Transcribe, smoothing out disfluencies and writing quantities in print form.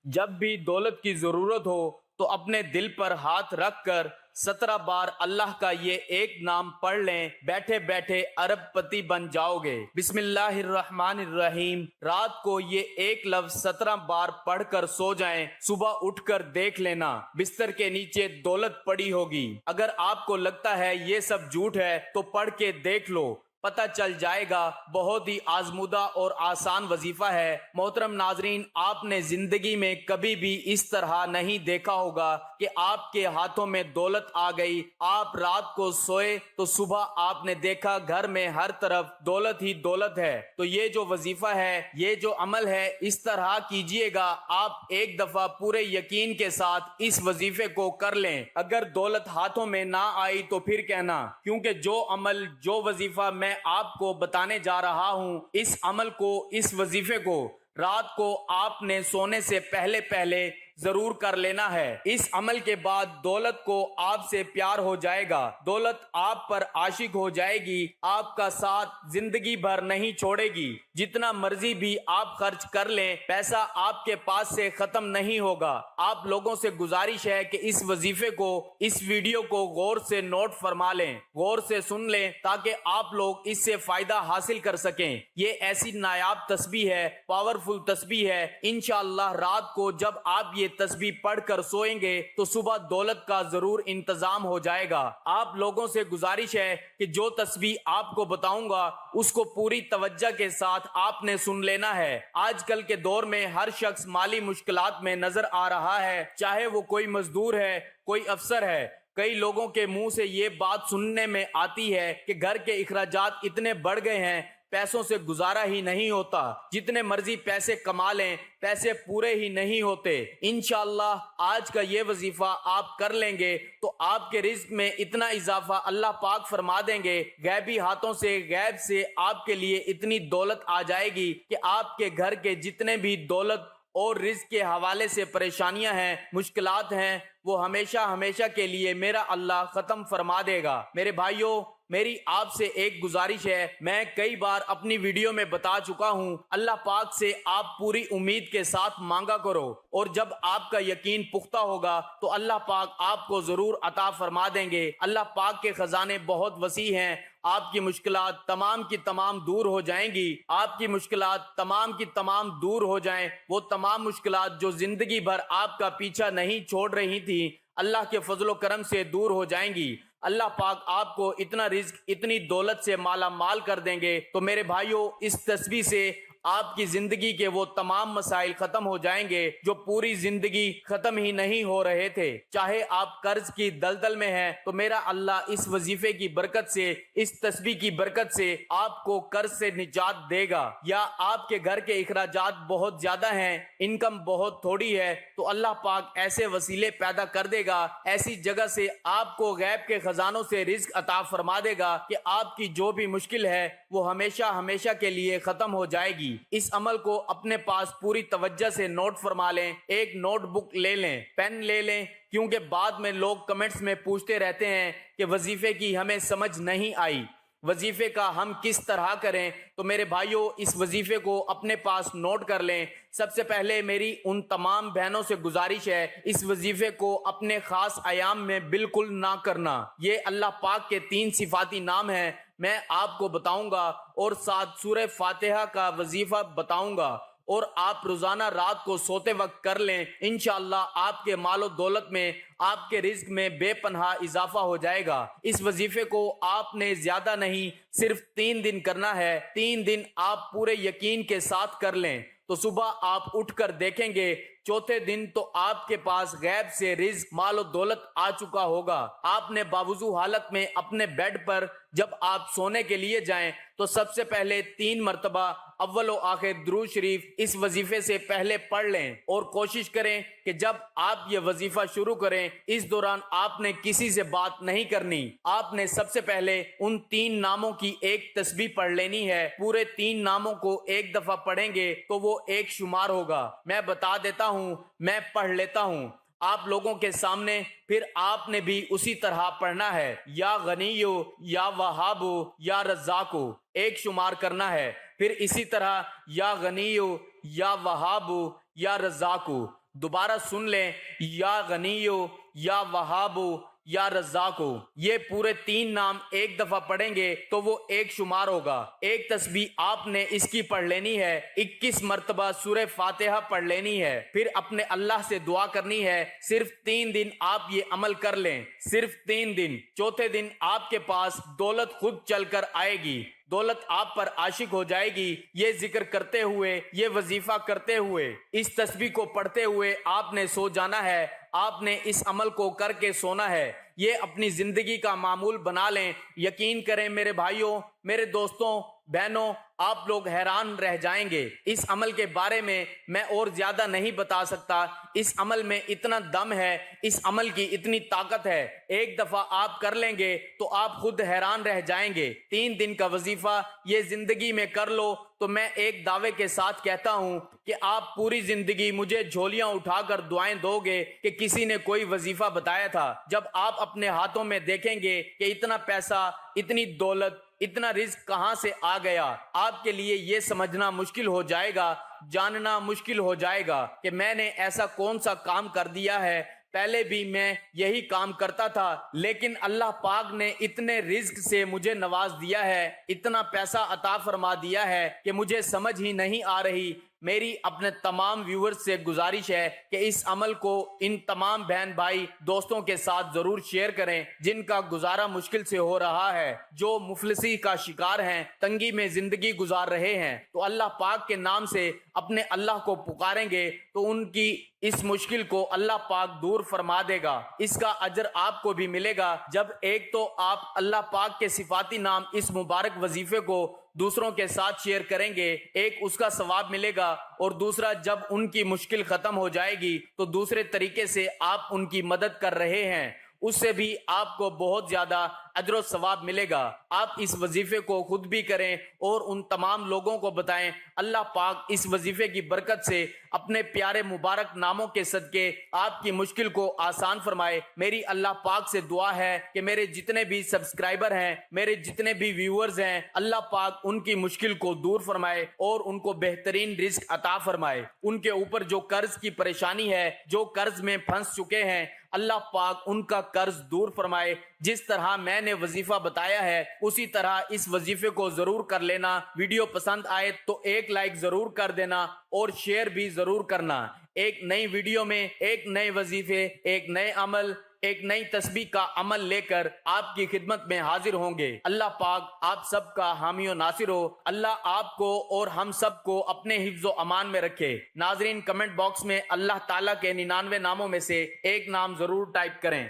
جب بھی دولت کی ضرورت ہو تو اپنے دل پر ہاتھ رکھ کر 17 بار اللہ کا یہ ایک نام پڑھ لیں، بیٹھے بیٹھے ارب پتی بن جاؤ گے۔ بسم اللہ الرحمن الرحیم۔ رات کو یہ ایک لفظ 17 بار پڑھ کر سو جائیں، صبح اٹھ کر دیکھ لینا بستر کے نیچے دولت پڑی ہوگی۔ اگر آپ کو لگتا ہے یہ سب جھوٹ ہے تو پڑھ کے دیکھ لو، پتہ چل جائے گا۔ بہت ہی آزمودہ اور آسان وظیفہ ہے۔ محترم ناظرین، آپ نے زندگی میں کبھی بھی اس طرح نہیں دیکھا ہوگا کہ آپ کے ہاتھوں میں دولت آ گئی، آپ رات کو سوئے تو صبح آپ نے دیکھا گھر میں ہر طرف دولت ہی دولت ہے۔ تو یہ جو وظیفہ ہے، یہ جو عمل ہے، اس طرح کیجئے گا۔ آپ ایک دفعہ پورے یقین کے ساتھ اس وظیفے کو کر لیں۔ اگر دولت ہاتھوں میں نہ آئی تو پھر کہنا، کیونکہ جو عمل، جو وظیفہ میں آپ کو بتانے جا رہا ہوں، اس عمل کو، اس وظیفے کو رات کو آپ نے سونے سے پہلے ضرور کر لینا ہے۔ اس عمل کے بعد دولت کو آپ سے پیار ہو جائے گا، دولت آپ پر عاشق ہو جائے گی، آپ کا ساتھ زندگی بھر نہیں چھوڑے گی۔ جتنا مرضی بھی آپ خرچ کر لیں، پیسہ آپ کے پاس سے ختم نہیں ہوگا۔ آپ لوگوں سے گزارش ہے کہ اس وظیفے کو، اس ویڈیو کو غور سے نوٹ فرما لیں، غور سے سن لیں، تاکہ آپ لوگ اس سے فائدہ حاصل کر سکیں۔ یہ ایسی نایاب تسبیح ہے، پاورفل تسبیح ہے۔ انشاءاللہ رات کو جب آپ یہ تسبیح پڑھ کر سوئیں گے تو صبح دولت کا ضرور انتظام ہو جائے گا۔ آپ لوگوں سے گزارش ہے کہ جو تسبیح آپ کو بتاؤں گا اس کو پوری توجہ کے ساتھ آپ نے سن لینا ہے۔ آج کل کے دور میں ہر شخص مالی مشکلات میں نظر آ رہا ہے، چاہے وہ کوئی مزدور ہے، کوئی افسر ہے۔ کئی لوگوں کے منہ سے یہ بات سننے میں آتی ہے کہ گھر کے اخراجات اتنے بڑھ گئے ہیں، پیسوں سے گزارا ہی نہیں ہوتا، جتنے مرضی پیسے کما لیں پیسے پورے ہی نہیں ہوتے۔ انشاءاللہ آج کا یہ وظیفہ آپ کر لیں گے تو آپ کے رزق میں اتنا اضافہ اللہ پاک فرما دیں گے، غیبی ہاتھوں سے، غیب سے آپ کے لیے اتنی دولت آ جائے گی کہ آپ کے گھر کے جتنے بھی دولت اور رزق کے حوالے سے پریشانیاں ہیں، مشکلات ہیں، وہ ہمیشہ کے لیے میرا اللہ ختم فرما دے گا۔ میرے بھائیوں، میری آپ سے ایک گزارش ہے، میں کئی بار اپنی ویڈیو میں بتا چکا ہوں، اللہ پاک سے آپ پوری امید کے ساتھ مانگا کرو، اور جب آپ کا یقین پختہ ہوگا تو اللہ پاک آپ کو ضرور عطا فرما دیں گے۔ اللہ پاک کے خزانے بہت وسیع ہیں، آپ کی مشکلات تمام کی تمام دور ہو جائیں گی۔ آپ کی مشکلات تمام کی تمام دور ہو جائیں، وہ تمام مشکلات جو زندگی بھر آپ کا پیچھا نہیں چھوڑ رہی تھی، اللہ کے فضل و کرم سے دور ہو جائیں گی۔ اللہ پاک آپ کو اتنا رزق، اتنی دولت سے مالا مال کر دیں گے۔ تو میرے بھائیوں، اس تسبیح سے آپ کی زندگی کے وہ تمام مسائل ختم ہو جائیں گے جو پوری زندگی ختم ہی نہیں ہو رہے تھے۔ چاہے آپ قرض کی دلدل میں ہیں تو میرا اللہ اس وظیفے کی برکت سے، اس تسبیح کی برکت سے آپ کو قرض سے نجات دے گا۔ یا آپ کے گھر کے اخراجات بہت زیادہ ہیں، انکم بہت تھوڑی ہے، تو اللہ پاک ایسے وسیلے پیدا کر دے گا، ایسی جگہ سے آپ کو غیب کے خزانوں سے رزق عطا فرما دے گا کہ آپ کی جو بھی مشکل ہے وہ ہمیشہ کے لیے ختم ہو جائے گی۔ اس عمل کو اپنے پاس پوری توجہ سے نوٹ فرما لیں، ایک نوٹ بک لے لیں، پین لے لیں، کیونکہ بعد میں لوگ کمنٹس میں پوچھتے رہتے ہیں کہ وظیفے کی ہمیں سمجھ نہیں آئی، وظیفے کا ہم کس طرح کریں۔ تو میرے بھائیوں، اس وظیفے کو اپنے پاس نوٹ کر لیں۔ سب سے پہلے میری ان تمام بہنوں سے گزارش ہے، اس وظیفے کو اپنے خاص ایام میں بالکل نہ کرنا۔ یہ اللہ پاک کے 3 صفاتی نام ہیں، میں آپ کو بتاؤں گا، اور ساتھ سورہ فاتحہ کا وظیفہ بتاؤں گا، اور آپ روزانہ رات کو سوتے وقت کر لیں۔ انشاءاللہ آپ کے مال و دولت میں، آپ کے رزق میں بے پناہ اضافہ ہو جائے گا۔ اس وظیفے کو آپ نے زیادہ نہیں، صرف 3 دن کرنا ہے۔ 3 دن آپ پورے یقین کے ساتھ کر لیں تو صبح آپ اٹھ کر دیکھیں گے، چوتھے دن تو آپ کے پاس غیب سے رزق، مال و دولت آ چکا ہوگا۔ آپ نے باوضو حالت میں اپنے بیڈ پر جب آپ سونے کے لیے جائیں تو سب سے پہلے 3 مرتبہ اول و آخر درود شریف اس وظیفے سے پہلے پڑھ لیں، اور کوشش کریں کہ جب آپ یہ وظیفہ شروع کریں اس دوران آپ نے کسی سے بات نہیں کرنی۔ آپ نے سب سے پہلے ان 3 ناموں کی ایک تسبیح پڑھ لینی ہے۔ پورے 3 ناموں کو ایک دفعہ پڑھیں گے تو وہ ایک شمار ہوگا۔ میں بتا دیتا ہوں، میں پڑھ لیتا ہوں آپ لوگوں کے سامنے، پھر آپ نے بھی اسی طرح پڑھنا ہے۔ یا غنیو، یا وہابو، یا رزاقو، ایک شمار کرنا ہے۔ پھر اسی طرح یا غنیو، یا وہابو، یا رزاقو، دوبارہ سن لیں، یا غنیو، یا وہابو، یا رزاقو۔ یہ پورے 3 نام ایک دفعہ پڑھیں گے تو وہ ایک شمار ہوگا۔ ایک تسبیح آپ نے اس کی پڑھ لینی ہے، 21 مرتبہ سورہ فاتحہ پڑھ لینی ہے، پھر اپنے اللہ سے دعا کرنی ہے۔ صرف 3 دن آپ یہ عمل کر لیں، صرف 3 دن۔ چوتھے دن آپ کے پاس دولت خود چل کر آئے گی، دولت آپ پر عاشق ہو جائے گی۔ یہ ذکر کرتے ہوئے، یہ وظیفہ کرتے ہوئے، اس تسبیح کو پڑھتے ہوئے آپ نے سو جانا ہے۔ آپ نے اس عمل کو کر کے سونا ہے۔ یہ اپنی زندگی کا معمول بنا لیں۔ یقین کریں میرے بھائیوں، میرے دوستوں، بہنوں، آپ لوگ حیران رہ جائیں گے۔ اس عمل کے بارے میں اور زیادہ نہیں بتا سکتا۔ اس عمل میں اتنا دم ہے، اس عمل کی اتنی طاقت ہے۔ ایک دفعہ آپ کر لیں گے تو آپ خود حیران رہ جائیں گے۔ 3 دن کا وظیفہ یہ زندگی میں کر لو تو میں ایک دعوے کے ساتھ کہتا ہوں کہ آپ پوری زندگی مجھے جھولیاں اٹھا کر دعائیں دو گے کہ کسی نے کوئی وظیفہ بتایا تھا۔ جب آپ اپنے ہاتھوں میں دیکھیں گے کہ اتنا پیسہ، اتنی دولت، اتنا رزق کہاں سے آ گیا، آپ کے لیے یہ سمجھنا مشکل ہو جائے گا، جاننا مشکل ہو جائے گا کہ میں نے ایسا کون سا کام کر دیا ہے۔ پہلے بھی میں یہی کام کرتا تھا، لیکن اللہ پاک نے اتنے رزق سے مجھے نواز دیا ہے، اتنا پیسہ عطا فرما دیا ہے کہ مجھے سمجھ ہی نہیں آ رہی۔ میری اپنے تمام ویورز سے گزارش ہے کہ اس عمل کو ان تمام بہن بھائی دوستوں کے ساتھ ضرور شیئر کریں جن کا گزارا مشکل سے ہو رہا ہے، جو مفلسی کا شکار ہیں، تنگی میں زندگی گزار رہے ہیں۔ تو اللہ پاک کے نام سے اپنے اللہ کو پکاریں گے تو ان کی اس مشکل کو اللہ پاک دور فرما دے گا۔ اس کا اجر آپ کو بھی ملے گا جب ایک تو آپ اللہ پاک کے صفاتی نام اس مبارک وظیفے کو دوسروں کے ساتھ شیئر کریں گے، ایک اس کا ثواب ملے گا، اور دوسرا جب ان کی مشکل ختم ہو جائے گی تو دوسرے طریقے سے آپ ان کی مدد کر رہے ہیں، اس سے بھی آپ کو بہت زیادہ اجر و ثواب ملے گا۔ آپ اس وظیفے کو خود بھی کریں اور ان تمام لوگوں کو بتائیں۔ اللہ پاک اس وظیفے کی برکت سے اپنے پیارے مبارک ناموں کے صدقے آپ کی مشکل کو آسان فرمائے۔ میری اللہ پاک سے دعا ہے کہ میرے جتنے بھی سبسکرائبر ہیں، میرے جتنے بھی ویورز ہیں، اللہ پاک ان کی مشکل کو دور فرمائے اور ان کو بہترین رزق عطا فرمائے۔ ان کے اوپر جو قرض کی پریشانی ہے، جو قرض میں پھنس چکے ہیں، اللہ پاک ان کا قرض دور فرمائے۔ جس طرح میں نے وظیفہ بتایا ہے اسی طرح اس وظیفے کو ضرور کر لینا۔ ویڈیو پسند آئے تو ایک لائک ضرور کر دینا اور شیئر بھی ضرور کرنا۔ ایک نئی ویڈیو میں ایک نئے وظیفے، ایک نئے عمل، ایک نئی تسبیح کا عمل لے کر آپ کی خدمت میں حاضر ہوں گے۔ اللہ پاک آپ سب کا حامی و ناصر ہو۔ اللہ آپ کو اور ہم سب کو اپنے حفظ و امان میں رکھے۔ ناظرین، کمنٹ باکس میں اللہ تعالیٰ کے 99 ناموں میں سے ایک نام ضرور ٹائپ کریں۔